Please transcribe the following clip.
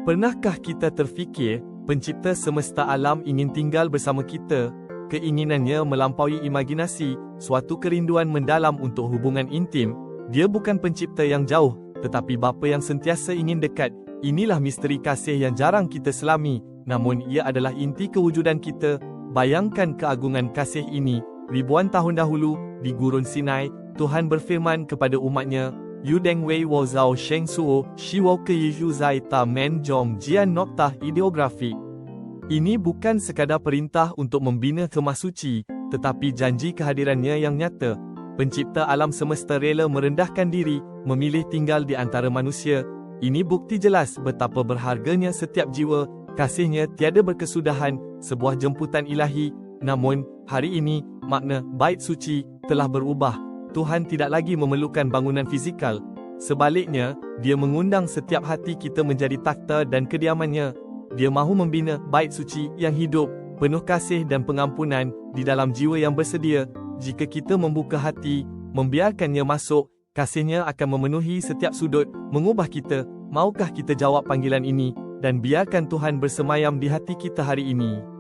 Pernahkah kita terfikir, pencipta semesta alam ingin tinggal bersama kita? Keinginannya melampaui imajinasi, suatu kerinduan mendalam untuk hubungan intim. Dia bukan pencipta yang jauh, tetapi bapa yang sentiasa ingin dekat. Inilah misteri kasih yang jarang kita selami, namun ia adalah inti kewujudan kita. Bayangkan keagungan kasih ini. Ribuan tahun dahulu, di Gurun Sinai, Tuhan berfirman kepada umatnya, Yudeng Wei Wo Zhao Sheng Suo, Shiwo Ke Yishu Zai Ta Men Jong Jian Noktah Ideografi. Ini bukan sekadar perintah untuk membina kemah suci, tetapi janji kehadirannya yang nyata. Pencipta alam semesta rela merendahkan diri, memilih tinggal di antara manusia. Ini bukti jelas betapa berharganya setiap jiwa, kasihnya tiada berkesudahan, sebuah jemputan ilahi. Namun, hari ini, makna bait suci telah berubah. Tuhan tidak lagi memerlukan bangunan fizikal. Sebaliknya, Dia mengundang setiap hati kita menjadi takhta dan kediamannya. Dia mahu membina bait suci yang hidup, penuh kasih dan pengampunan di dalam jiwa yang bersedia. Jika kita membuka hati, membiarkannya masuk, kasihnya akan memenuhi setiap sudut, mengubah kita. Maukah kita jawab panggilan ini dan biarkan Tuhan bersemayam di hati kita hari ini?